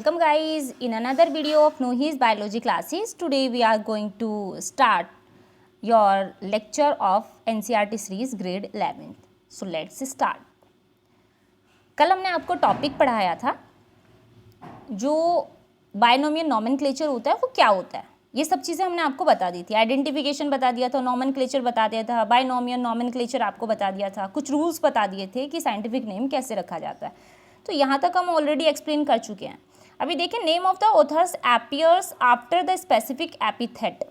Welcome guys in another video of Nohi's biology classes. Today we are going to start your lecture of NCERT series grade 11th. So let's start. कल हमने आपको topic पढ़ाया था जो binomial nomenclature होता है वो क्या होता है, ये सब चीज़ें हमने आपको बता दी थी। आइडेंटिफिकेशन बता दिया था, नॉमेनक्लेचर बता दिया था, बायनोमियल नॉमेनक्लेचर आपको बता दिया था, कुछ रूल्स बता दिए थे कि साइंटिफिक नेम कैसे रखा जाता है। तो यहाँ तक हम ऑलरेडी एक्सप्लेन कर चुके हैं। अभी देखिए, name of the author's appears after the specific epithet.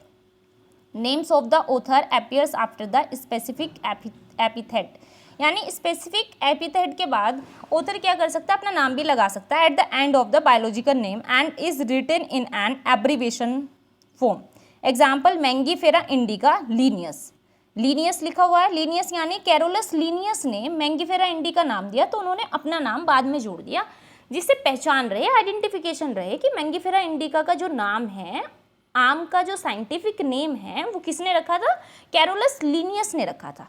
Names of the author appears after the specific epithet, यानी स्पेसिफिक एपिथेट के बाद ऑथर क्या कर सकता है, अपना नाम भी लगा सकता है at the end of the biological name and is written in an abbreviation form. Example, Mangifera indica Linnaeus. Linnaeus लिखा हुआ है, लीनियस यानी कैरोलस लीनियस ने मैंगीफेरा इंडिका नाम दिया, तो उन्होंने अपना नाम बाद में जोड़ दिया जिससे पहचान रहे, आइडेंटिफिकेशन रहे कि मैंगीफेरा इंडिका का जो नाम है, आम का जो साइंटिफिक नेम है, वो किसने रखा था, कैरोलस लीनियस ने रखा था।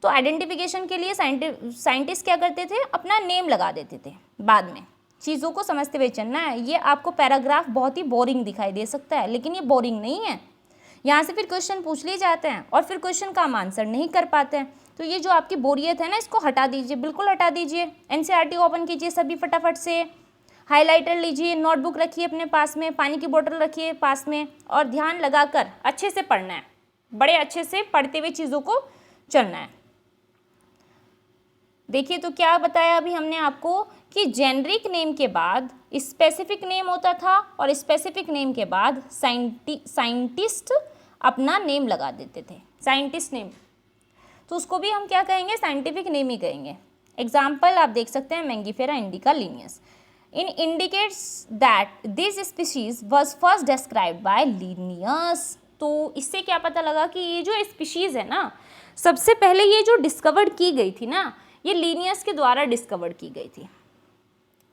तो आइडेंटिफिकेशन के लिए साइंटिस्ट क्या करते थे, अपना नेम लगा देते थे बाद में। चीज़ों को समझते हुए चलना है। ये आपको पैराग्राफ बहुत ही बोरिंग दिखाई दे सकता है, लेकिन ये बोरिंग नहीं है। यहाँ से फिर क्वेश्चन पूछ लिए जाते हैं और फिर क्वेश्चन का हम आंसर नहीं कर पाते हैं। तो ये जो आपकी बोरियत है ना, इसको हटा दीजिए, बिल्कुल हटा दीजिए। एनसीईआरटी ओपन कीजिए सभी फटाफट से, हाइलाइटर लीजिए, नोटबुक रखिए अपने पास में, पानी की बोतल रखिए पास में और ध्यान लगाकर अच्छे से पढ़ना है। बड़े अच्छे से पढ़ते हुए चीज़ों को चलना है। देखिए तो क्या बताया अभी हमने आपको कि जेनरिक नेम के बाद स्पेसिफिक नेम होता था और स्पेसिफिक नेम के बाद साइंटिस्ट अपना नेम लगा देते थे, साइंटिस्ट नेम। तो उसको भी हम क्या कहेंगे, साइंटिफिक नेम ही कहेंगे। एग्जाम्पल आप देख सकते हैं, Mangifera indica Linnaeus in indicates that this species was first described by Linnaeus. तो इससे क्या पता लगा कि ये जो स्पीशीज है ना, सबसे पहले ये जो डिस्कवर्ड की गई थी ना, ये लीनियस के द्वारा डिस्कवर्ड की गई थी।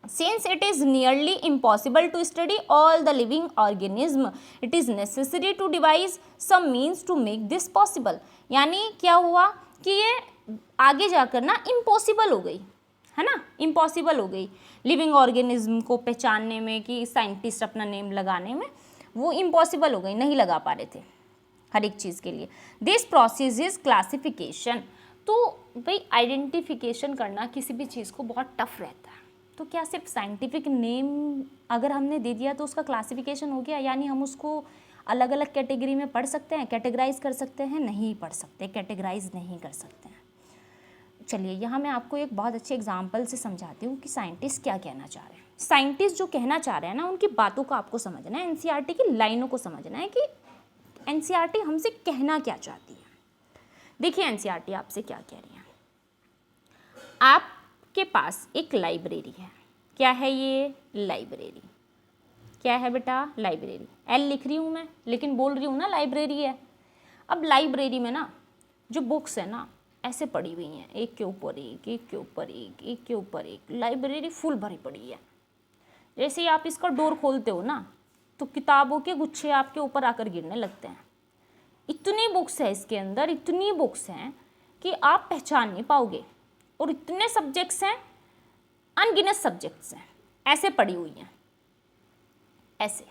Since it is nearly impossible to study all the living organism, it is necessary to devise some means to make this possible। यानी क्या हुआ कि ये आगे जाकर ना इम्पॉसिबल हो गई, है ना, इम्पॉसिबल हो गई लिविंग ऑर्गेनिज्म को पहचानने में, कि साइंटिस्ट अपना नेम लगाने में वो इम्पॉसिबल हो गई, नहीं लगा पा रहे थे हर एक चीज़ के लिए। This process is classification. तो भाई आइडेंटिफिकेशन करना किसी भी चीज़ को बहुत टफ रहता है। तो क्या सिर्फ साइंटिफिक नेम अगर हमने दे दिया तो उसका क्लासिफिकेशन हो गया, यानी हम उसको अलग अलग कैटेगरी में पढ़ सकते हैं, कैटेगराइज कर सकते हैं? नहीं पढ़ सकते, कैटेगराइज नहीं कर सकते हैं। चलिए यहाँ मैं आपको एक बहुत अच्छे एग्जाम्पल से समझाती हूँ कि साइंटिस्ट क्या कहना चाह रहे हैं। साइंटिस्ट जो कहना चाह रहे हैं ना, उनकी बातों को आपको समझना है, एनसीईआरटी की लाइनों को समझना है कि एनसीईआरटी हमसे कहना क्या चाहती है। देखिए एनसीईआरटी आपसे क्या कह रही है। आपके पास एक लाइब्रेरी है। क्या है ये? लाइब्रेरी। क्या है बेटा? लाइब्रेरी। एल लिख रही हूँ मैं, लेकिन बोल रही हूँ ना लाइब्रेरी है। अब लाइब्रेरी में ना जो बुक्स है ना, ऐसे पड़ी हुई हैं, एक के ऊपर एक, एक के ऊपर एक, एक के ऊपर एक। लाइब्रेरी फुल भरी पड़ी है। जैसे ही आप इसका डोर खोलते हो ना, तो किताबों के गुच्छे आपके ऊपर आकर गिरने लगते हैं। इतनी बुक्स है इसके अंदर, इतनी बुक्स हैं कि आप पहचान नहीं पाओगे। और इतने सब्जेक्ट्स हैं, अनगिनत सब्जेक्ट्स हैं, ऐसे पड़ी हुई हैं, ऐसे।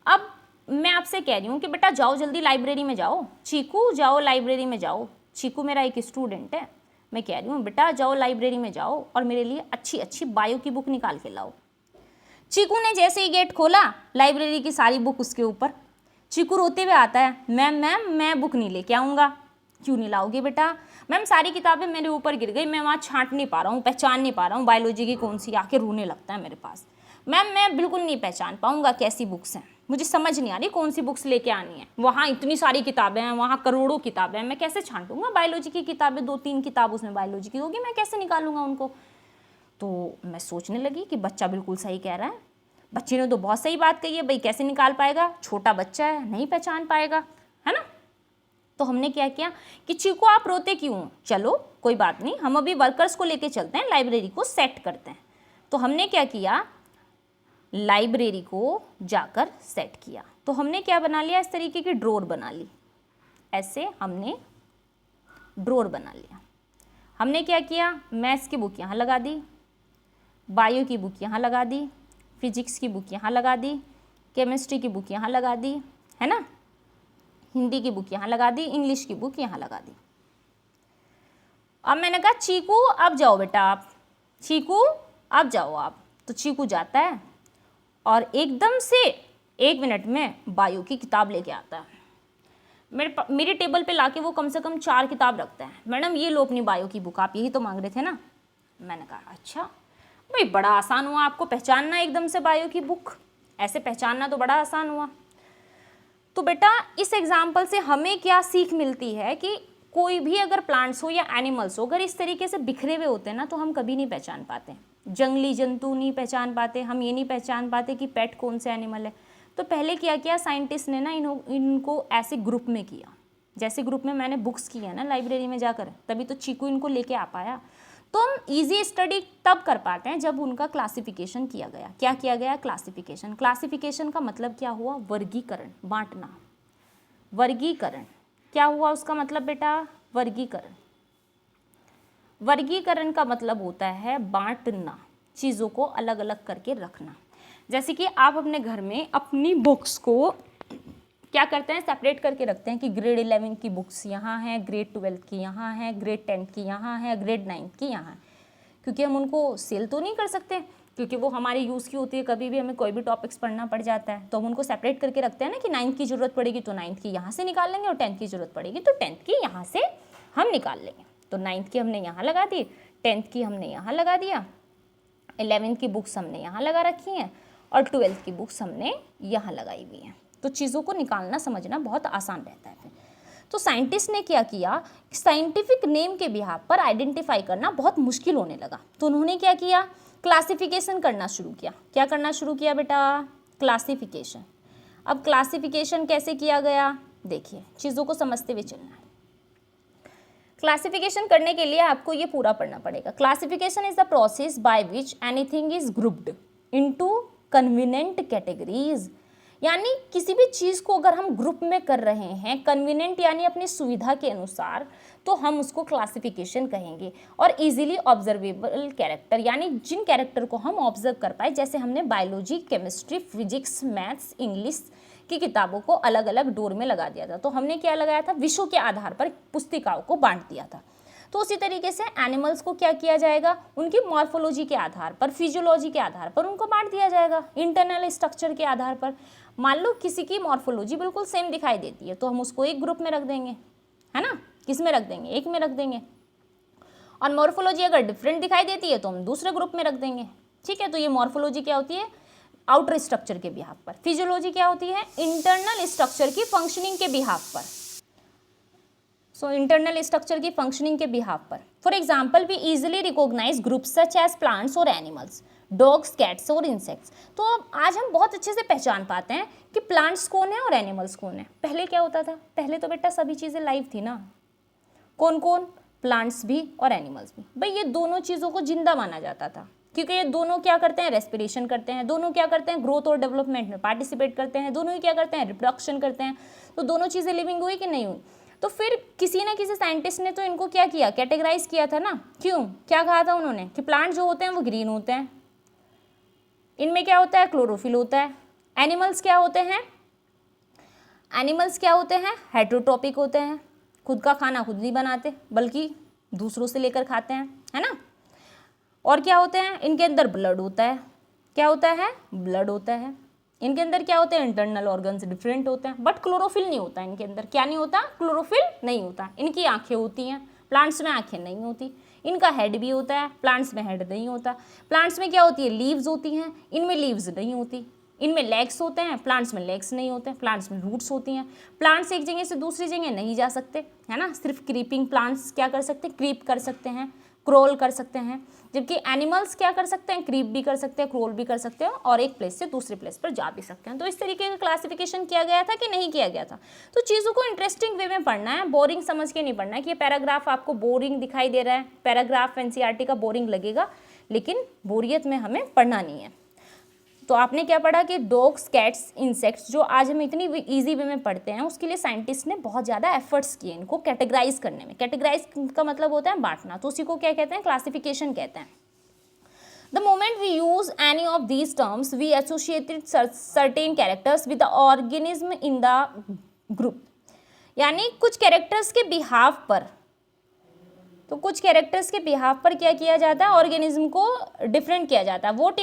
अब मैं आपसे कह रही हूँ कि बेटा जाओ जल्दी लाइब्रेरी में जाओ, चीकू जाओ लाइब्रेरी में जाओ। चीकू मेरा एक स्टूडेंट है। मैं कह रही हूँ बेटा जाओ लाइब्रेरी में जाओ और मेरे लिए अच्छी अच्छी बायो की बुक निकाल के लाओ। चीकू ने जैसे ही गेट खोला, लाइब्रेरी की सारी बुक उसके ऊपर। चीकू रोते हुए आता है, मैम मैं बुक नहीं लेके आऊँगा। क्यों नहीं लाओगे बेटा? मैम सारी किताबें मेरे ऊपर गिर गई, मैं वहाँ छांट नहीं पा रहा हूँ, पहचान नहीं पा रहा हूँ बायोलॉजी की कौन सी। आके रोने लगता है मेरे पास। मैम मैं बिल्कुल नहीं पहचान पाऊँगा कैसी बुक्स हैं, मुझे समझ नहीं आ रही कौन सी बुक्स लेके आनी है। वहाँ इतनी सारी किताबें हैं, वहाँ करोड़ों किताबें हैं, मैं कैसे छांटूंगा? बायोलॉजी की किताबें 2-3 किताब उसमें बायोलॉजी की होगी, मैं कैसे निकालूंगा उनको? तो मैं सोचने लगी कि बच्चा बिल्कुल सही कह रहा है। बच्चे ने तो बहुत सही बात कही है, भाई कैसे निकाल पाएगा, छोटा बच्चा है, नहीं पहचान पाएगा, है ना। तो हमने क्या किया कि चीकू आप रोते क्यों हो? चलो कोई बात नहीं, हम अभी वर्कर्स को लेके चलते हैं, लाइब्रेरी को सेट करते हैं। तो हमने क्या किया, लाइब्रेरी को जाकर सेट किया। तो हमने क्या बना लिया, इस तरीके की ड्रॉर बना ली। ऐसे हमने ड्रॉर बना लिया। हमने क्या किया, मैथ्स की बुक यहाँ लगा दी, बायो की बुक यहाँ लगा दी, फिजिक्स की बुक यहाँ लगा दी, केमिस्ट्री की बुक यहाँ लगा दी, है ना, हिंदी की बुक यहाँ लगा दी, इंग्लिश की बुक यहाँ लगा दी। अब मैंने कहा चीकू अब जाओ बेटा आप, चीकू अब जाओ आप। तो चीकू जाता है और एकदम से 1 मिनट में बायो की किताब लेके आता है। मेरे टेबल पे लाके वो कम से कम 4 किताब रखता है। मैडम ये लो अपनी बायो की बुक, आप यही तो मांग रहे थे ना। मैंने कहा अच्छा भाई, बड़ा आसान हुआ आपको पहचानना एकदम से बायो की बुक, ऐसे पहचानना तो बड़ा आसान हुआ। तो बेटा इस एग्जाम्पल से हमें क्या सीख मिलती है कि कोई भी अगर प्लांट्स हो या एनिमल्स हो, अगर इस तरीके से बिखरे हुए होते हैं ना तो हम कभी नहीं पहचान पाते। जंगली जंतु नहीं पहचान पाते, हम ये नहीं पहचान पाते कि पेट कौन सा एनिमल है। तो पहले क्या किया साइंटिस्ट ने ना, इनको ऐसे ग्रुप में किया, जैसे ग्रुप में मैंने बुक्स की है ना लाइब्रेरी में जाकर, तभी तो चीकू इनको लेके आ पाया। तो हम इजी स्टडी तब कर पाते हैं जब उनका क्लासिफिकेशन किया गया। क्या किया गया? क्लासिफिकेशन। क्लासिफिकेशन का मतलब क्या हुआ? वर्गीकरण, बांटना। वर्गीकरण क्या हुआ उसका मतलब बेटा? वर्गीकरण। वर्गीकरण का मतलब होता है बांटना, चीज़ों को अलग अलग करके रखना। जैसे कि आप अपने घर में अपनी बुक्स को क्या करते हैं? सेपरेट करके रखते हैं कि ग्रेड 11 की बुक्स यहाँ हैं, ग्रेड 12 की यहाँ है, ग्रेड 10 की यहाँ है, ग्रेड 9 की यहाँ है। क्योंकि हम उनको सेल तो नहीं कर सकते, क्योंकि वो हमारे यूज़ की होती है, कभी भी हमें कोई भी टॉपिक्स पढ़ना पड़ जाता है, तो हम उनको सेपरेट करके रखते हैं ना कि 9th की ज़रूरत पड़ेगी तो 9th की यहाँ से निकाल लेंगे, और 10th की ज़रूरत पड़ेगी तो 10th की यहाँ से हम निकाल लेंगे। तो 9th की हमने यहाँ लगा दी, 10th की हमने यहाँ लगा दिया, 11th की बुक्स हमने यहाँ लगा रखी हैं, और 12th की बुक्स हमने यहाँ लगाई हुई हैं। तो चीज़ों को निकालना समझना बहुत आसान रहता है। तो साइंटिस्ट ने क्या किया, साइंटिफिक नेम के बिहाफ पर आइडेंटिफाई करना बहुत मुश्किल होने लगा, तो उन्होंने क्या किया? क्लासिफिकेशन करना शुरू किया। क्या करना शुरू किया बेटा? क्लासिफिकेशन। अब क्लासिफिकेशन कैसे किया गया? देखिए, चीज़ों को समझते हुए चलना है। क्लासिफिकेशन करने के लिए आपको ये पूरा पढ़ना पड़ेगा। Classification is the process by which anything is grouped into convenient categories. यानी किसी भी चीज़ को अगर हम ग्रुप में कर रहे हैं, कन्वीनिएंट यानी अपनी सुविधा के अनुसार, तो हम उसको क्लासिफिकेशन कहेंगे। और इजीली ऑब्जर्वेबल कैरेक्टर, यानी जिन कैरेक्टर को हम ऑब्जर्व कर पाए, जैसे हमने biology, chemistry, physics, maths, English की किताबों को अलग अलग डोर में लगा दिया था। तो हमने क्या लगाया था? विषयों के आधार पर पुस्तिकाओं को बांट दिया था। तो उसी तरीके से एनिमल्स को क्या किया जाएगा? उनकी मॉर्फोलॉजी के आधार पर, फिजियोलॉजी के आधार पर उनको बांट दिया जाएगा, इंटरनल स्ट्रक्चर के आधार पर। मान लो किसी की मॉर्फोलॉजी बिल्कुल सेम दिखाई देती है, तो हम उसको एक ग्रुप में रख देंगे, है ना? किस में रख देंगे? एक में रख देंगे। और मॉर्फोलॉजी अगर डिफरेंट दिखाई देती है तो हम दूसरे ग्रुप में रख देंगे। ठीक है, तो ये मॉर्फोलॉजी क्या होती है? आउटर स्ट्रक्चर के बिहाफ पर। फिजियोलॉजी क्या होती है? इंटरनल स्ट्रक्चर की फंक्शनिंग के बिहाफ पर। सो इंटरनल स्ट्रक्चर की फंक्शनिंग के बिहाफ पर। For example, we easily recognise groups such as plants और एनिमल्स, डॉग्स, कैट्स और इंसेक्ट्स। तो अब आज हम बहुत अच्छे से पहचान पाते हैं कि प्लांट्स कौन है और एनिमल्स कौन है। पहले क्या होता था? पहले तो बेटा सभी चीज़ें लाइव थी ना। कौन कौन? प्लांट्स भी और एनिमल्स भी। भाई ये दोनों चीज़ों को जिंदा माना जाता था, क्योंकि ये दोनों क्या करते हैं? रेस्पिरेशन करते हैं, दोनों क्या करते हैं? ग्रोथ और डेवलपमेंट में पार्टिसिपेट करते हैं, दोनों ही क्या करते हैं? रिप्रोडक्शन करते हैं। तो दोनों चीज़ें लिविंग हुई कि नहीं हुई? तो फिर किसी ना किसी साइंटिस्ट ने तो इनको क्या किया? कैटेगराइज किया था ना। क्यों? क्या कहा था उन्होंने? कि प्लांट जो होते हैं वो ग्रीन होते हैं, इनमें क्या होता है? क्लोरोफिल होता है। एनिमल्स क्या होते हैं? एनिमल्स क्या होते हैं? हेटेरोट्रॉपिक होते हैं, खुद का खाना खुद नहीं बनाते बल्कि दूसरों से लेकर खाते हैं, है ना? और क्या होते हैं? इनके अंदर ब्लड होता है। क्या होता है? ब्लड होता है। इनके अंदर क्या होते हैं? इंटरनल ऑर्गन्स डिफरेंट होते हैं, बट क्लोरोफिल नहीं होता इनके अंदर। क्या नहीं होता? क्लोरोफिल नहीं होता। इनकी आंखें होती हैं, प्लांट्स में आंखें नहीं होती। इनका हेड भी होता है, प्लांट्स में हेड नहीं होता। प्लांट्स में क्या होती है? लीव्स होती हैं, इनमें लीव्स नहीं होती। इनमें लेग्स होते हैं, प्लांट्स में लेग्स नहीं होते। प्लांट्स में रूट्स होती हैं। प्लांट्स एक जगह से दूसरी जगह नहीं जा सकते, है ना? सिर्फ क्रीपिंग प्लांट्स क्या कर सकते हैं? क्रीप कर सकते हैं, क्रोल कर सकते हैं। जबकि एनिमल्स क्या कर सकते हैं? क्रीप भी कर सकते हैं, क्रोल भी कर सकते हैं, और एक प्लेस से दूसरे प्लेस पर जा भी सकते हैं। तो इस तरीके का क्लासिफिकेशन किया गया था कि नहीं किया गया था? तो चीज़ों को इंटरेस्टिंग वे में पढ़ना है, बोरिंग समझ के नहीं पढ़ना है कि ये पैराग्राफ आपको बोरिंग दिखाई दे रहा है। पैराग्राफ एनसीईआरटी का बोरिंग लगेगा, लेकिन बोरियत में हमें पढ़ना नहीं है। तो आपने क्या पढ़ा कि डॉग्स, कैट्स, इंसेक्ट्स जो आज हम इतनी इजी वे में पढ़ते हैं, उसके लिए साइंटिस्ट ने बहुत ज़्यादा एफर्ट्स किए इनको कैटेगराइज करने में। कैटेगराइज का मतलब होता है बांटना, तो उसी को क्या कहते हैं? क्लासिफिकेशन कहते हैं। The moment we use any of these terms, we associated certain characters with the organism in the group. यानी कुछ कैरेक्टर्स के बिहाफ पर, तो कुछ कैरेक्टर्स के बिहाफ पर क्या किया जाता है, ऑर्गेनिज्म को डिफरेंट किया जाता है. What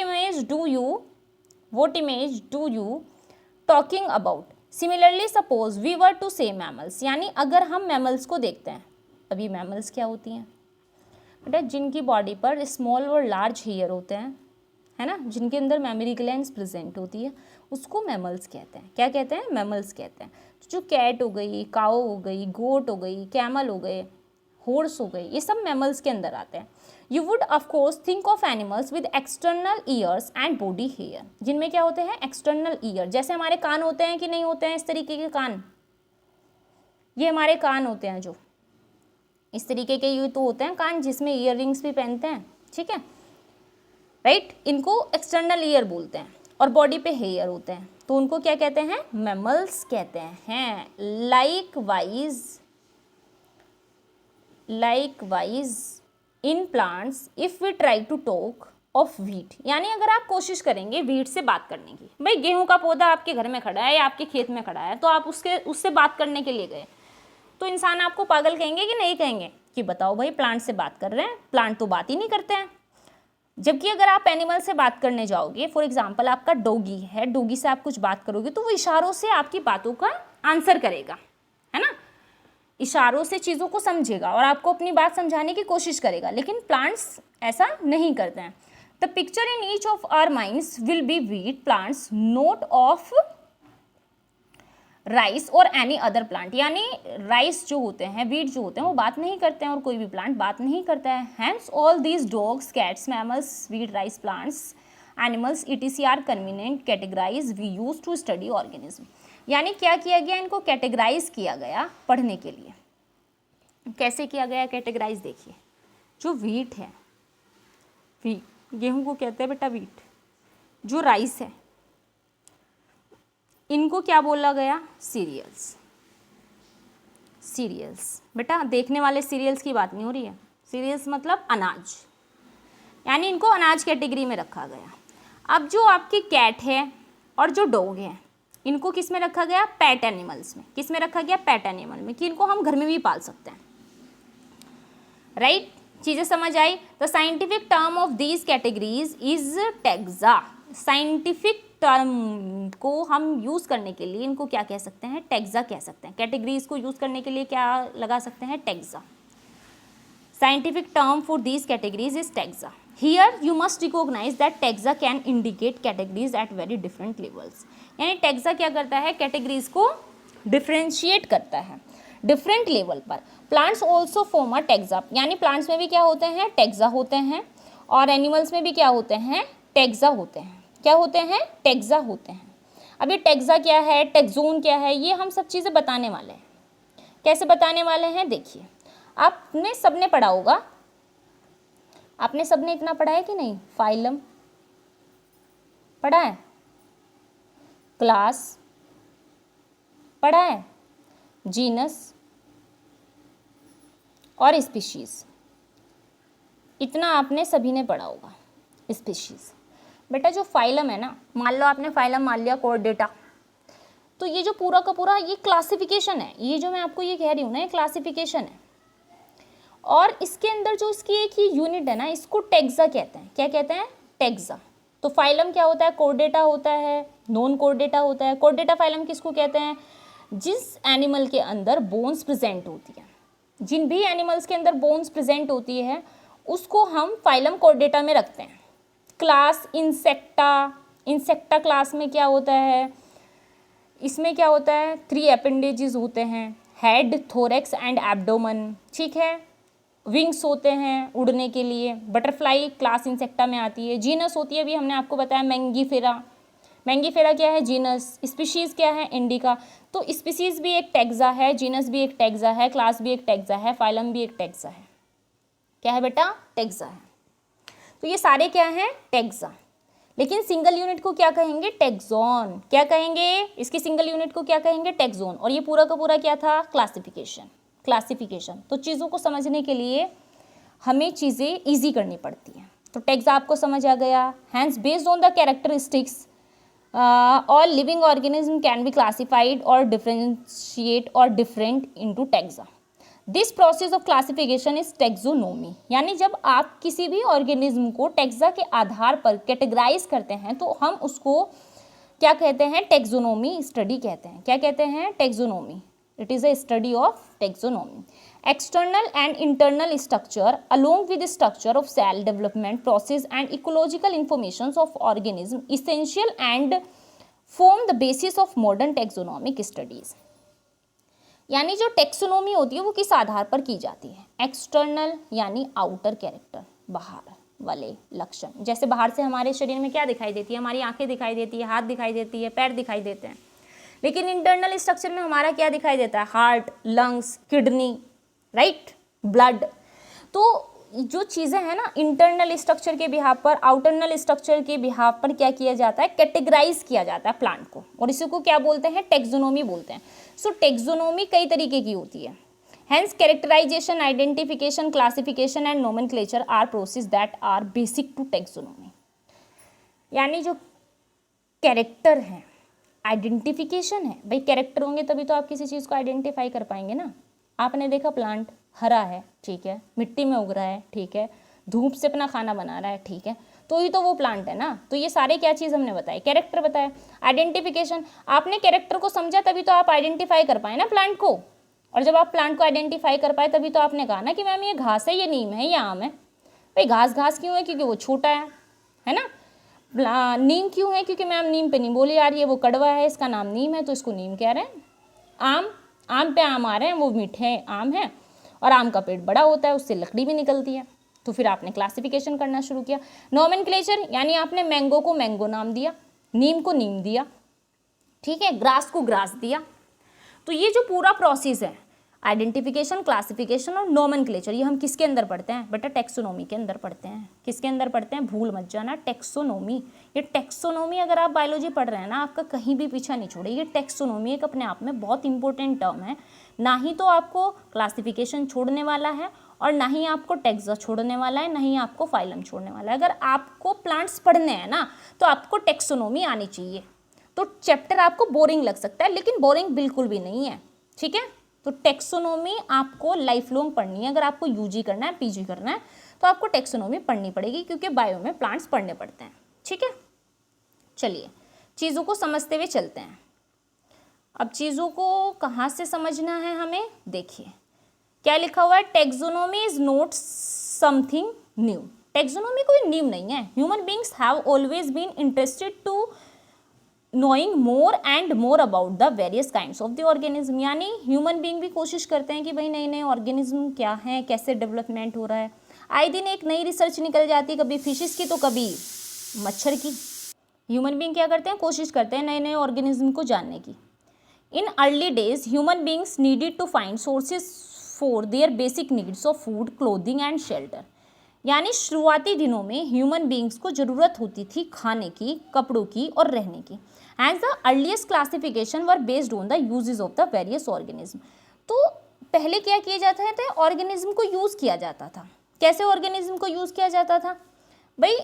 image do you talking about? Similarly, suppose we were to say mammals. यानी अगर हम मैमल्स को देखते हैं, अभी मैमल्स क्या होती हैं बेटा, जिनकी बॉडी पर स्मॉल और लार्ज हेयर होते हैं, है ना, जिनके अंदर मैमरी ग्लैंड्स प्रेजेंट होती है, उसको मैमल्स कहते हैं. क्या कहते हैं? मैमल्स कहते हैं. तो जो कैट हो गई, काओ हो गई, गोट हो गई, कैमल हो गए, हॉर्स हो गई, ये सब मैमल्स के अंदर आते हैं. You would of course think of animals with external ears and body hair, जिनमें क्या होते हैं? External ear. जैसे हमारे कान होते हैं कि नहीं होते हैं, इस तरीके के कान, ये हमारे कान होते हैं, जो इस तरीके के ये तो होते हैं कान, जिसमें ईयर रिंग्स भी पहनते हैं, ठीक है, राइट. इनको एक्सटर्नल ईयर बोलते हैं. और बॉडी पे हेयर होते हैं, तो उनको क्या कहते हैं? मैमल्स कहते हैं. Likewise in plants if we try to talk of wheat, यानी अगर आप कोशिश करेंगे व्हीट से बात करने की, भाई गेहूं का पौधा आपके घर में खड़ा है या आपके खेत में खड़ा है, तो आप उससे बात करने के लिए गए, तो इंसान आपको पागल कहेंगे कि नहीं कहेंगे कि बताओ भाई प्लांट से बात कर रहे हैं, प्लांट तो बात ही नहीं करते हैं. जबकि अगर आप एनिमल से बात करने जाओगे, फॉर एग्जांपल आपका डॉगी है, डॉगी से आप कुछ बात करोगे तो वो इशारों से आपकी बातों का आंसर करेगा, है ना, इशारों से चीज़ों को समझेगा और आपको अपनी बात समझाने की कोशिश करेगा. लेकिन प्लांट्स ऐसा नहीं करते हैं. The picture in each of our minds will be wheat plants, not of rice और एनी अदर प्लांट. यानी राइस जो होते हैं, व्हीट जो होते हैं, वो बात नहीं करते हैं और कोई भी प्लांट बात नहीं करता है. Hence all these dogs, cats, mammals, wheat, rice, plants, animals etc are convenient categorise we use to study organism. यानी क्या किया गया, इनको कैटेगराइज किया गया पढ़ने के लिए. कैसे किया गया कैटेगराइज? देखिए, जो व्हीट है, व्हीट, गेहूं को कहते हैं बेटा व्हीट. जो राइस है, इनको क्या बोला गया? सीरियल्स. बेटा देखने वाले सीरियल्स की बात नहीं हो रही है. सीरियल्स मतलब अनाज, यानी इनको अनाज कैटेगरी में रखा गया. अब जो आपकी कैट है और जो डॉग है, इनको किस में रखा गया? पेट एनिमल्स में. किस में रखा गया? पेट एनिमल में, कि इनको हम घर में भी पाल सकते हैं, राइट. चीज़ें समझ आई. The scientific term of these categories is taxa. Scientific term को हम यूज़ करने के लिए इनको क्या कह सकते हैं? टैक्सा कह सकते हैं. कैटेगरीज को यूज़ करने के लिए क्या लगा सकते हैं? Taxa. Scientific term for these categories is taxa. Here you must recognise that taxa can indicate categories at very different levels. यानी टैक्सा क्या करता है? कैटेगरीज को डिफ्रेंशिएट करता है डिफरेंट लेवल पर. Plants also form a taxa. यानी plants में भी क्या होते हैं? टैक्सा होते हैं. और एनिमल्स में भी क्या होते हैं? टैक्सा होते हैं. क्या होते हैं? टैक्सा होते हैं. अब ये टैक्सा क्या है, टैक्सोन क्या है, ये हम सब चीज़ें बताने वाले हैं. कैसे बताने वाले हैं? देखिए, आपने सबने पढ़ा होगा, आपने सबने इतना पढ़ा है कि नहीं? फाइलम पढ़ा है, क्लास पढ़ा है, जीनस और स्पीशीज. इतना आपने सभी ने पढ़ा होगा. स्पीशीज बेटा जो फाइलम है ना, मान लो आपने फाइलम मान लिया कोर्डेटा, तो ये जो पूरा का पूरा ये क्लासिफिकेशन है. ये जो मैं आपको ये कह रही हूँ ना, ये क्लासिफिकेशन है. और इसके अंदर जो इसकी एक ये यूनिट है ना, इसको टैक्सा कहते हैं. क्या कहते हैं? टैक्सा. तो फाइलम क्या होता है? कोर्डेटा होता है, नॉन कोर्डेटा होता है. कोर्डेटा फाइलम किसको कहते हैं? जिस एनिमल के अंदर बोन्स प्रेजेंट होती है, जिन भी एनिमल्स के अंदर बोन्स प्रेजेंट होती है, उसको हम फाइलम कोर्डेटा में रखते हैं. क्लास इंसेक्टा क्लास में क्या होता है? इसमें क्या होता है? 3 अपेंडेजेस होते हैं, हेड, थोरेक्स एंड एब्डोमन, ठीक है. विंग्स होते हैं उड़ने के लिए. बटरफ्लाई क्लास इंसेक्टा में आती है. जीनस होती है, अभी हमने आपको बताया मैंगीफेरा. मैंगीफेरा क्या है? जीनस. स्पीशीज़ क्या है? इंडिका. तो स्पीशीज़ भी एक टैक्सा है, जीनस भी एक टैक्सा है, क्लास भी एक टैक्सा है, फाइलम भी एक टैक्सा है. क्या है बेटा? टैक्सा है. तो ये सारे क्या हैं? टैक्सा. लेकिन सिंगल यूनिट को क्या कहेंगे? टैक्सोन. क्या कहेंगे? इसकी सिंगल यूनिट को क्या कहेंगे? टैक्सोन. और ये पूरा का पूरा क्या था? क्लासिफिकेशन. तो चीज़ों को समझने के लिए हमें चीज़ें ईजी करनी पड़ती हैं. तो टैग्स आपको समझ आ गया। Hence based on the characteristics all living organism can be classified or differentiate or different into taxa. This process of classification is taxonomy. यानी जब आप किसी भी ऑर्गेनिज्म को टैक्सा के आधार पर कैटेगराइज करते हैं तो हम उसको क्या कहते हैं, टैक्सोनॉमी स्टडी कहते हैं। क्या कहते हैं, taxonomy. It is a study of taxonomy. External and internal structure along with the structure of cell development process and ecological informations of organism essential and form the basis of modern taxonomic studies. यानी जो taxonomy होती है वो किस आधार पर की जाती है, एक्सटर्नल यानी आउटर कैरेक्टर, बाहर वाले लक्षण। जैसे बाहर से हमारे शरीर में क्या दिखाई देती है, हमारी आंखें दिखाई देती है, हाथ दिखाई देती है, पैर दिखाई देते हैं, लेकिन इंटरनल स्ट्रक्चर में हमारा क्या दिखाई देता है, heart, lungs, kidney, right, blood. तो जो चीज़ें हैं ना, इंटरनल स्ट्रक्चर के बिहाव पर, आउटरनल स्ट्रक्चर के बिहाव पर क्या किया जाता है, कैटेगराइज किया जाता है प्लांट को, और इसी को क्या बोलते हैं, टेक्सोनोमी बोलते हैं। सो टेक्सोनोमी कई तरीके की होती है। Hence characterisation, identification, classification and nomenclature are process that are basic to taxonomy. यानी जो कैरेक्टर है, आइडेंटिफिकेशन है, भाई कैरेक्टर होंगे तभी तो आप किसी चीज़ को आइडेंटिफाई कर पाएंगे ना। आपने देखा प्लांट हरा है, ठीक है, मिट्टी में उग रहा है, ठीक है, धूप से अपना खाना बना रहा है, ठीक है, तो ही तो वो प्लांट है ना। तो ये सारे क्या चीज़ हमने बताई, कैरेक्टर बताया। आइडेंटिफिकेशन, आपने कैरेक्टर को समझा तभी तो आप आइडेंटिफाई कर पाए ना प्लांट को, और जब आप प्लांट को आइडेंटिफाई कर पाए तभी तो आपने कहा ना कि मैम ये घास है, ये नीम है, ये आम है। भाई घास घास क्यों है, क्योंकि वो छोटा है ना। नीम क्यों है, क्योंकि मैम नीम पे नहीं बोली आ रही है, वो कड़वा है, इसका नाम नीम है तो इसको नीम कह रहे हैं। आम पे आम आ रहे हैं, वो मीठे आम है, और आम का पेड़ बड़ा होता है, उससे लकड़ी भी निकलती है। तो फिर आपने क्लासिफिकेशन करना शुरू किया। नोमेनक्लेचर, यानी आपने मैंगो को मैंगो नाम दिया, नीम को नीम दिया, ठीक है, ग्रास को ग्रास दिया। तो ये जो पूरा प्रोसेस है, आइडेंटिफिकेशन, क्लासिफिकेशन और नोमेनक्लेचर, ये हम किसके अंदर पढ़ते हैं बेटा, टेक्सोनोमी के अंदर पढ़ते हैं। किसके अंदर पढ़ते हैं, भूल मत जाना, टेक्सोनोमी। ये टेक्सोनोमी अगर आप बायोलॉजी पढ़ रहे हैं ना, आपका कहीं भी पीछा नहीं छोड़े। ये टेक्सोनोमी एक अपने आप में बहुत इंपॉर्टेंट टर्म है। ना ही तो आपको क्लासिफिकेशन छोड़ने वाला है, और ना ही आपको टैक्सा छोड़ने वाला है, ना ही आपको फाइलम छोड़ने वाला है। अगर आपको प्लांट्स पढ़ने हैं ना, तो आपको टेक्सोनोमी आनी चाहिए। तो चैप्टर आपको बोरिंग लग सकता है, लेकिन बोरिंग बिल्कुल भी नहीं है, ठीक है। तो टेक्सोनोमी आपको लाइफ लॉन्ग पढ़नी है। अगर आपको यूजी करना है, पीजी करना है, तो आपको टेक्सोनोमी पढ़नी पड़ेगी, क्योंकि बायो में प्लांट्स पढ़ने पड़ते हैं, ठीक है। चलिए चीज़ों को समझते हुए चलते हैं। अब चीज़ों को कहाँ से समझना है हमें, देखिए क्या लिखा हुआ है, taxonomy is not something new. Taxonomy कोई न्यू नहीं है। Human beings have always been interested to knowing more and more about the various kinds of the organism. यानी ह्यूमन बींग भी कोशिश करते हैं कि भाई नए नए ऑर्गेनिज्म क्या हैं, कैसे डेवलपमेंट हो रहा है। आए दिन एक नई रिसर्च निकल जाती है, कभी फिशिस की तो कभी मच्छर की। ह्यूमन बींग क्या करते हैं, कोशिश करते हैं नए नए ऑर्गेनिज्म को जानने की। In early days human beings needed to find sources for their basic needs of food, clothing and shelter. यानी शुरुआती दिनों में ह्यूमन बींग्स को ज़रूरत होती थी खाने की, कपड़ों की और रहने की। And the earliest classification were based on the usages of the various organism. तो पहले क्या किया जाता है, ऑर्गेनिज्म को यूज़ किया जाता था। कैसे ऑर्गेनिज्म को यूज़ किया जाता था, भाई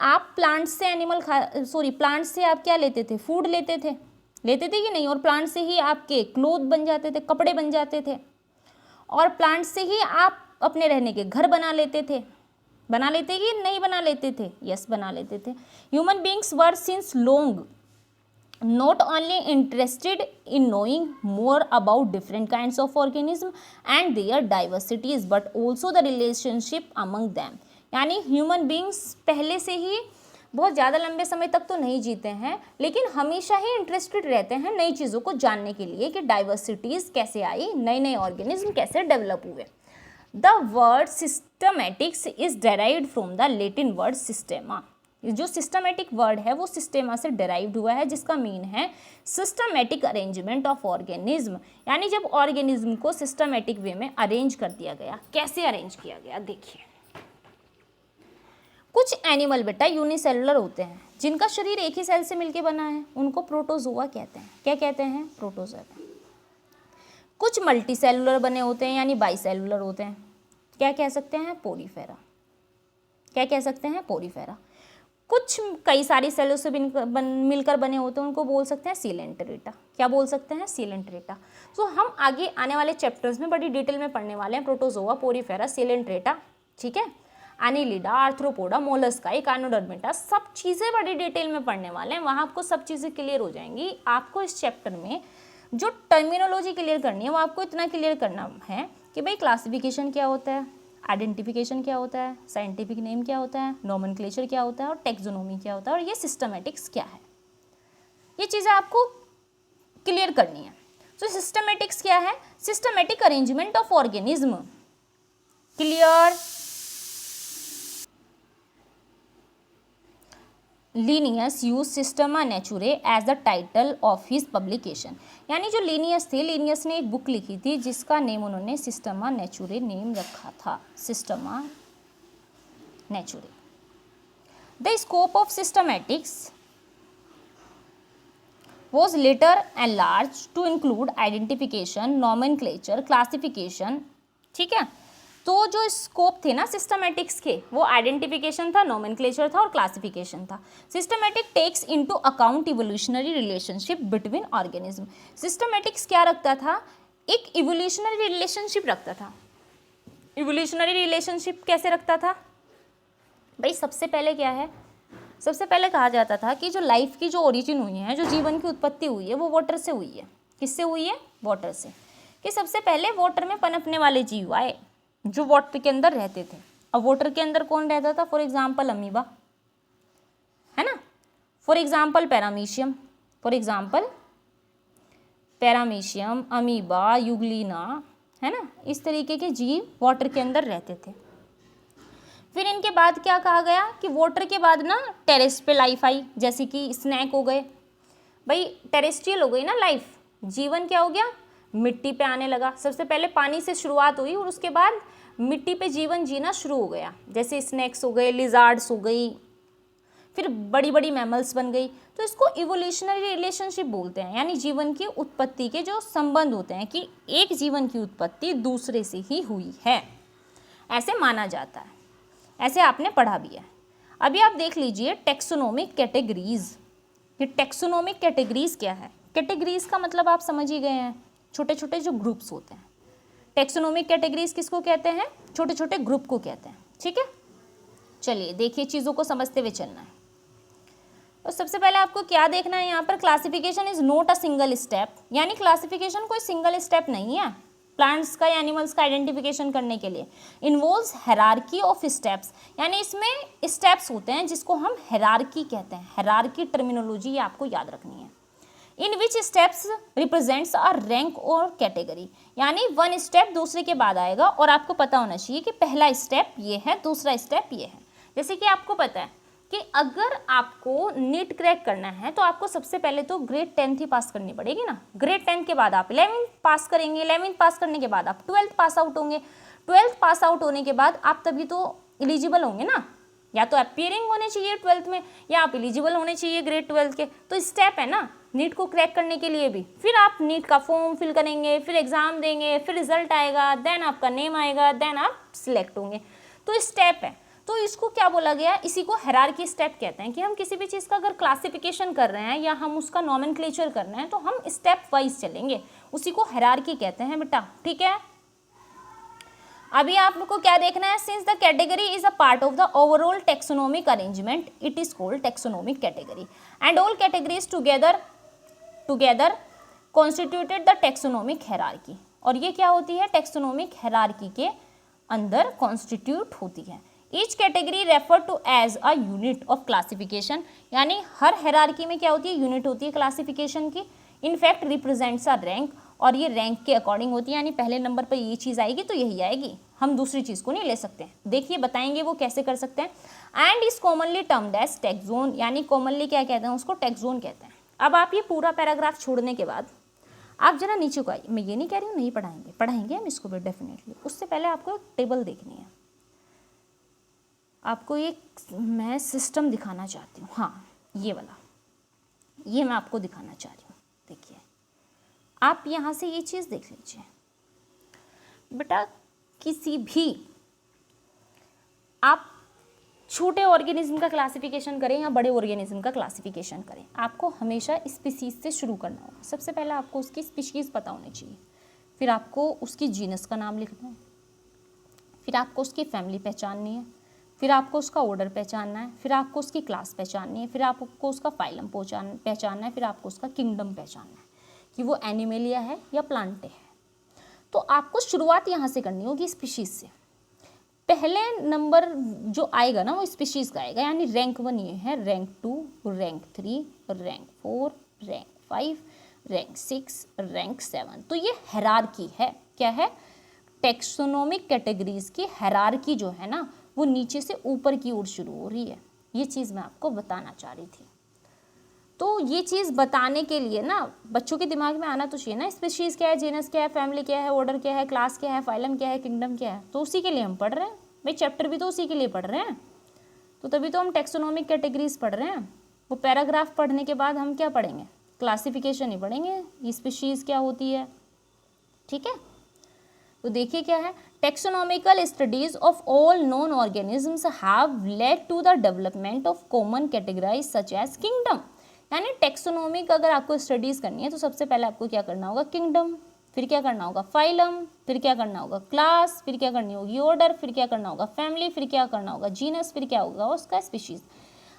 आप प्लांट से प्लांट से आप क्या लेते थे, फूड लेते थे कि नहीं, और प्लांट से ही आपके क्लोथ बन जाते थे, कपड़े बन जाते थे, और प्लांट से ही आप अपने रहने के घर बना लेते कि नहीं बना लेते थे, यस बना लेते थे। Human beings were since long not only interested in knowing more about different kinds of organism and their diversities but also the relationship among them। यानी ह्यूमन बींग्स पहले से ही बहुत ज़्यादा लंबे समय तक तो नहीं जीते हैं, लेकिन हमेशा ही इंटरेस्टेड रहते हैं नई चीज़ों को जानने के लिए कि डाइवर्सिटीज़ कैसे आई, नए नए ऑर्गेनिज्म कैसे डेवलप हुए। The word systematics is derived from the Latin word systema. जो सिस्टमेटिक वर्ड है वो सिस्टेमा से डेराइव्ड हुआ है, जिसका मीन है सिस्टमेटिक अरेंजमेंट ऑफ ऑर्गेनिज्म। यानी जब ऑर्गेनिज्म को सिस्टमेटिक वे में अरेंज कर दिया गया। कैसे अरेंज किया गया, देखिए कुछ एनिमल बेटा यूनिसेलुलर होते हैं, जिनका शरीर एक ही सेल से मिलके बना है, उनको प्रोटोजोआ कहते हैं। क्या कहते हैं, प्रोटोजोआ। कुछ मल्टीसेलुलर बने होते हैं, यानी बाईसेलुलर होते हैं, क्या कह सकते हैं, पोरीफेरा। क्या कह सकते हैं, पोरीफेरा। कुछ कई सारी सेलों से मिलकर बने होते हैं, उनको बोल सकते हैं सीलेंट्रेटा। क्या बोल सकते हैं, सीलेंट्रेटा। तो हम आगे आने वाले चैप्टर्स में बड़ी डिटेल में पढ़ने वाले हैं प्रोटोजोआ, पोरीफेरा, सीलेंट्रेटा, ठीक है, एनिलिडा, आर्थ्रोपोडा, मोलस्का, इकानोडर्मेटा, सब चीज़ें बड़ी डिटेल में पढ़ने वाले हैं। वहाँ आपको सब चीज़ें क्लियर हो जाएंगी। आपको इस चैप्टर में जो टर्मिनोलॉजी क्लियर करनी है वो आपको इतना क्लियर करना है कि भाई क्लासिफिकेशन क्या होता है, आइडेंटिफिकेशन क्या होता है, साइंटिफिक नेम क्या होता है, नॉमेनक्लेचर क्या होता है और टेक्सोनोमी क्या होता है, और ये सिस्टमेटिक्स क्या है। ये चीज़ें आपको क्लियर करनी है। तो सिस्टमेटिक्स क्या है, systematic arrangement of organism. Clear. Linnaeus use Systema Naturae as the title of his publication. यानी जो लीनियस थे, लीनियस ने एक बुक लिखी थी जिसका नेम उन्होंने सिस्टमा नेचुरे नेम रखा था, Systema Naturae. The scope of systematics was later enlarged to include identification, nomenclature, classification, ठीक है। तो जो स्कोप थे ना सिस्टमैटिक्स के, वो आइडेंटिफिकेशन था, नोमेनक्लेचर था और क्लासिफिकेशन था। Systematic takes into account evolutionary relationship between organism. Systematics क्या रखता था, एक इवोल्यूशनरी रिलेशनशिप रखता था। इवोल्यूशनरी रिलेशनशिप कैसे रखता था भाई, सबसे पहले क्या है, सबसे पहले कहा जाता था कि जो लाइफ की जो ओरिजिन हुई है, जो जीवन की उत्पत्ति हुई है, वो वाटर से हुई है। किससे हुई है, वाटर से। कि सबसे पहले वाटर में पनपने वाले जीव आए जो वाटर के अंदर रहते थे। अब वाटर के अंदर कौन रहता था, फॉर एग्जाम्पल अमीबा, है ना, for example paramecium, for example paramecium, amoeba, Euglena, है ना, इस तरीके के जीव वाटर के अंदर रहते थे। फिर इनके बाद क्या कहा गया कि वाटर के बाद ना टेरेस पे लाइफ आई, जैसे कि स्नैक हो गए। भाई टेरेस्ट्रियल हो गई ना लाइफ, जीवन क्या हो गया, मिट्टी पे आने लगा। सबसे पहले पानी से शुरुआत हुई और उसके बाद मिट्टी पे जीवन जीना शुरू हो गया, जैसे स्नैक्स हो गए, लिजार्ड्स हो गई, फिर बड़ी बड़ी मैमल्स बन गई। तो इसको इवोल्यूशनरी रिलेशनशिप बोलते हैं, यानी जीवन की उत्पत्ति के जो संबंध होते हैं कि एक जीवन की उत्पत्ति दूसरे से ही हुई है, ऐसे माना जाता है। ऐसे आपने पढ़ा भी है। अभी आप देख लीजिए टेक्सोनोमिक कैटेगरीज। ये टेक्सोनोमिक कैटेगरीज क्या है, कैटेगरीज का मतलब आप समझ ही गए हैं, छोटे छोटे जो ग्रुप्स होते हैं। टेक्सोनोमिक कैटेगरीज किसको कहते हैं, छोटे छोटे ग्रुप को कहते हैं, ठीक है। चलिए देखिए, चीज़ों को समझते हुए चलना है। तो सबसे पहले आपको क्या देखना है यहाँ पर, classification is not a single step, यानी क्लासिफिकेशन कोई सिंगल स्टेप नहीं है प्लांट्स का या एनिमल्स का आइडेंटिफिकेशन करने के लिए। इन्वॉल्व्स हायरार्की ऑफ स्टेप्स, यानी इसमें स्टेप्स होते हैं जिसको हम हायरार्की कहते हैं। हायरार्की टर्मिनोलॉजी ये आपको याद रखनी है। इन विच स्टेप्स रिप्रेजेंट्स अ रैंक और कैटेगरी, यानी वन स्टेप दूसरे के बाद आएगा और आपको पता होना चाहिए कि पहला स्टेप ये है, दूसरा स्टेप ये है। जैसे कि आपको पता है कि अगर आपको नीट क्रैक करना है तो आपको सबसे पहले तो ग्रेड 10th ही पास करनी पड़ेगी ना। ग्रेड 10 के बाद आप 11th पास करेंगे, 11th पास करने के बाद आप 12th पास आउट होंगे, 12th पास आउट होने के बाद आप तभी तो एलिजिबल होंगे ना, या तो अपीयरिंग होने चाहिए 12th में या आप एलिजिबल होने चाहिए ग्रेड 12 के। तो स्टेप है ना नीट को क्रैक करने के लिए भी। फिर आप नीट का फॉर्म फिल करेंगे, फिर एग्जाम देंगे, फिर रिजल्ट आएगा, देन आपका नेम आएगा, देन आप सिलेक्ट होंगे। तो स्टेप है, तो इसको क्या बोला गया, इसी को हायरार्की स्टेप कहते हैं कि हम किसी भी चीज़ का अगर क्लासिफिकेशन कर रहे हैं या हम उसका नॉमेनक्लेचर कर रहे हैं तो हम स्टेप वाइज चलेंगे, उसी को हायरार्की कहते हैं बेटा, ठीक है। अभी आप लोग को क्या देखना है, since the category is a part of the overall taxonomic arrangement it is called taxonomic category and all categories together constituted the taxonomic hierarchy. और ये क्या होती है, टेक्सोनोमिक हायरार्की के अंदर कॉन्स्टिट्यूट होती है। Each category refer to as a unit of classification, यानी हर हायरार्की में क्या होती है, यूनिट होती है क्लासिफिकेशन की। इनफैक्ट रिप्रेजेंट्स अ रैंक, और ये रैंक के अकॉर्डिंग होती है, यानी पहले नंबर पर ये चीज़ आएगी तो यही आएगी, हम दूसरी चीज़ को नहीं ले सकते। देखिए बताएंगे वो कैसे कर सकते हैं। And is commonly termed as taxon, यानी कॉमनली क्या कहते हैं उसको, टेक्सोन कहते हैं। अब आप ये पूरा पैराग्राफ छोड़ने के बाद आप जरा नीचे को आइए। मैं ये नहीं कह रही हूँ नहीं पढ़ाएंगे, पढ़ाएंगे हम इसको भी डेफिनेटली। उससे पहले आपको एक टेबल देखनी है, आपको एक मैं सिस्टम दिखाना चाहती हूँ। हाँ ये वाला, ये मैं आपको दिखाना चाह रही हूँ। देखिए आप यहाँ से ये चीज़ देख लीजिए बेटा, किसी भी आप छोटे ऑर्गेनिज्म का क्लासिफिकेशन करें या बड़े ऑर्गेनिज्म का क्लासिफिकेशन करें, आपको हमेशा स्पीशीज से शुरू करना होगा। सबसे पहले आपको उसकी स्पीशीज पता होनी चाहिए, फिर आपको उसकी जीनस का नाम लिखना है, फिर आपको उसकी फैमिली पहचाननी है, फिर आपको उसका ऑर्डर पहचानना है, फिर आपको उसकी क्लास पहचाननी है, फिर आपको उसका फाइलम पहचानना है, फिर आपको उसका किंगडम पहचानना है कि वो एनिमेलिया है या प्लांटे है। तो आपको शुरुआत यहाँ से करनी होगी स्पीशीज से। पहले नंबर जो आएगा ना वो स्पीशीज का आएगा, यानी रैंक 1 ये है, rank 2, rank 3, rank 4, rank 5, rank 6, rank 7। तो ये हायरार्की है। क्या है? टेक्सोनोमिक कैटेगरीज की हायरार्की जो है ना वो नीचे से ऊपर की ओर शुरू हो रही है। ये चीज़ मैं आपको बताना चाह रही थी। तो ये चीज़ बताने के लिए ना बच्चों के दिमाग में आना तो चाहिए ना, स्पीशीज़ क्या है, जीनस क्या है, फैमिली क्या है, ऑर्डर क्या है, क्लास क्या है, फाइलम क्या है, किंगडम क्या है। तो उसी के लिए हम पढ़ रहे हैं भाई, चैप्टर भी तो उसी के लिए पढ़ रहे हैं। तो तभी तो हम टेक्सोनोमिक कैटेगरीज पढ़ रहे हैं। वो पैराग्राफ पढ़ने के बाद हम क्या पढ़ेंगे? क्लासिफिकेशन ही पढ़ेंगे, स्पीशीज़ क्या होती है। ठीक है, तो देखिए क्या है, taxonomical studies of all known organisms have led to the development of common categorise such as kingdom. यानी टेक्सोनॉमिक अगर आपको स्टडीज करनी है तो सबसे पहले आपको क्या करना होगा? किंगडम, फिर क्या करना होगा? फाइलम, फिर क्या करना होगा? क्लास, फिर क्या करनी होगी? ऑर्डर, फिर क्या करना होगा? फैमिली, फिर क्या करना होगा? जीनस, फिर क्या होगा उसका? स्पीशीज।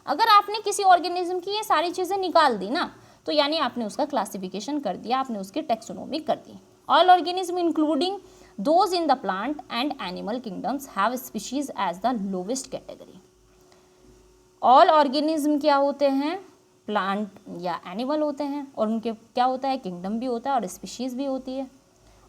अगर आपने किसी ऑर्गेनिज्म की ये सारी चीज़ें निकाल दी ना तो यानी आपने उसका क्लासिफिकेशन कर दिया, आपने उसकी टेक्सोनॉमी कर दी। All organism including those in the plant and animal kingdoms have species as the lowest category। all organism क्या होते हैं? प्लांट या एनिमल होते हैं, और उनके क्या होता है? किंगडम भी होता है और स्पीशीज भी होती है,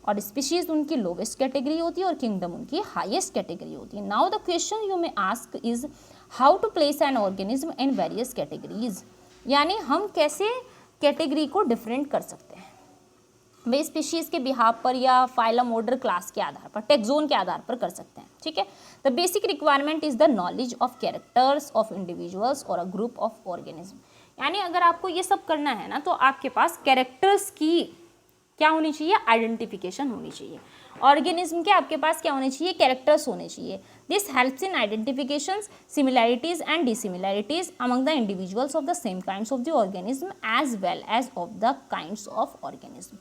और स्पीशीज उनकी लोवेस्ट कैटेगरी होती है और किंगडम उनकी हाईएस्ट कैटेगरी होती है। Now the question you may ask is how to place an organism in various categories. यानी हम कैसे कैटेगरी को डिफरेंट कर सकते हैं वे स्पीशीज़ के बिहाफ पर या फाइलम, ऑर्डर, क्लास के आधार पर, टेक्सोन के आधार पर कर सकते हैं। ठीक है, the basic requirement is the knowledge of characters of individuals और अ ग्रुप ऑफ ऑर्गेनिज्म। यानी अगर आपको ये सब करना है ना तो आपके पास कैरेक्टर्स की क्या होनी चाहिए? आइडेंटिफिकेशन होनी चाहिए। ऑर्गेनिज्म के आपके पास क्या होने चाहिए? कैरेक्टर्स होने चाहिए। This helps in identification similarities and dissimilarities among the individuals of the same kinds of the organism as well as of the kinds of organism.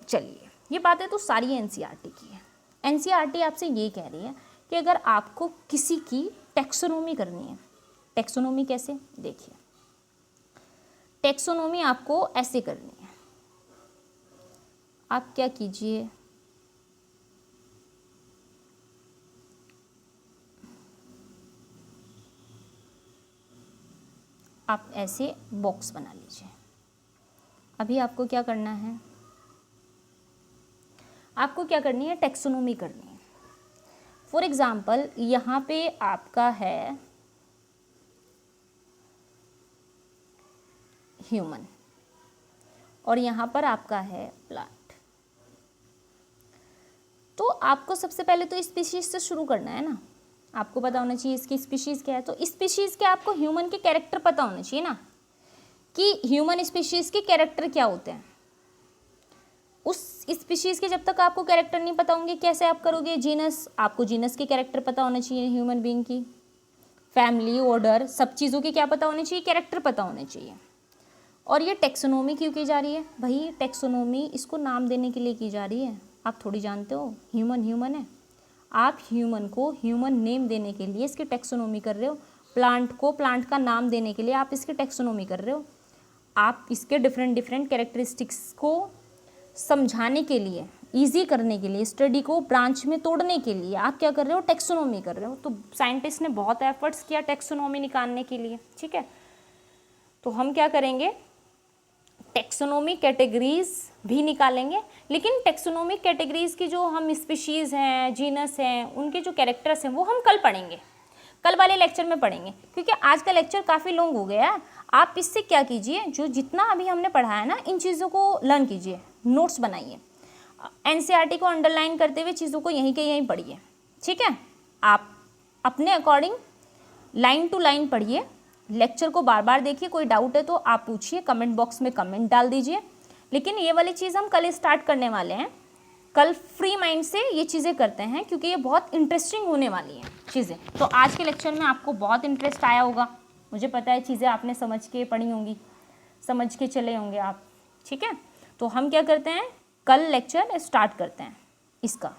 चलिए, ये बातें तो सारी एनसीईआरटी की है। एनसीईआरटी आपसे ये कह रही है कि अगर आपको किसी की टेक्सोनोमी करनी है, टेक्सोनोमी कैसे? देखिए, टेक्सोनोमी आपको ऐसे करनी है। आप क्या कीजिए, आप ऐसे बॉक्स बना लीजिए। अभी आपको क्या करना है? आपको क्या करनी है? टेक्सोनोमी करनी है। फॉर एग्जाम्पल यहाँ पे आपका है ह्यूमन और यहाँ पर आपका है प्लांट। तो आपको सबसे पहले तो स्पीशीज से शुरू करना है ना। आपको पता होना चाहिए इसकी स्पीशीज क्या है। तो स्पीशीज के आपको ह्यूमन के कैरेक्टर पता होने चाहिए ना कि ह्यूमन स्पीशीज के कैरेक्टर क्या होते हैं। उस स्पीशीज के जब तक आपको कैरेक्टर नहीं पता होंगे कैसे आप करोगे? जीनस, आपको जीनस के कैरेक्टर पता होने चाहिए, ह्यूमन बीइंग की फैमिली, ऑर्डर, सब चीज़ों के क्या पता होने चाहिए? कैरेक्टर पता होने चाहिए। और ये टेक्सोनोमी क्यों की जा रही है भाई? टेक्सोनोमी इसको नाम देने के लिए की जा रही है। आप थोड़ी जानते हो ह्यूमन ह्यूमन है, आप ह्यूमन को ह्यूमन नेम देने के लिए इसकी टेक्सोनोमी कर रहे हो। प्लांट को प्लांट का नाम देने के लिए आप इसकी टेक्सोनोमी कर रहे हो। आप इसके डिफरेंट डिफरेंट कैरेक्टरिस्टिक्स को समझाने के लिए, इजी करने के लिए, स्टडी को ब्रांच में तोड़ने के लिए आप क्या कर रहे हो? टेक्सोनोमी कर रहे हो। तो साइंटिस्ट ने बहुत एफर्ट्स किया टेक्सोनोमी निकालने के लिए। ठीक है, तो हम क्या करेंगे? टेक्सोनोमी कैटेगरीज भी निकालेंगे, लेकिन टेक्सोनोमी कैटेगरीज की जो हम स्पीशीज़ हैं, जीनस हैं, उनके जो कैरेक्टर्स हैं वो हम कल पढ़ेंगे, कल वाले लेक्चर में पढ़ेंगे, क्योंकि आज का लेक्चर काफ़ी लॉन्ग हो गया है। आप इससे क्या कीजिए, जो जितना अभी हमने पढ़ा है ना इन चीज़ों को लर्न कीजिए, नोट्स बनाइए, एनसीईआरटी को अंडरलाइन करते हुए चीज़ों को यहीं के यहीं पढ़िए। ठीक है, आप अपने अकॉर्डिंग लाइन टू लाइन पढ़िए, लेक्चर को बार बार देखिए। कोई डाउट है तो आप पूछिए, कमेंट बॉक्स में कमेंट डाल दीजिए। लेकिन ये वाली चीज़ हम कल स्टार्ट करने वाले हैं, कल फ्री माइंड से ये चीज़ें करते हैं क्योंकि ये बहुत इंटरेस्टिंग होने वाली हैं चीज़ें। तो आज के लेक्चर में आपको बहुत इंटरेस्ट आया होगा, मुझे पता है, चीज़ें आपने समझ के पढ़ी होंगी, समझ के चले होंगे आप, ठीक है। तो हम क्या करते हैं, कल लेक्चर स्टार्ट करते हैं इसका।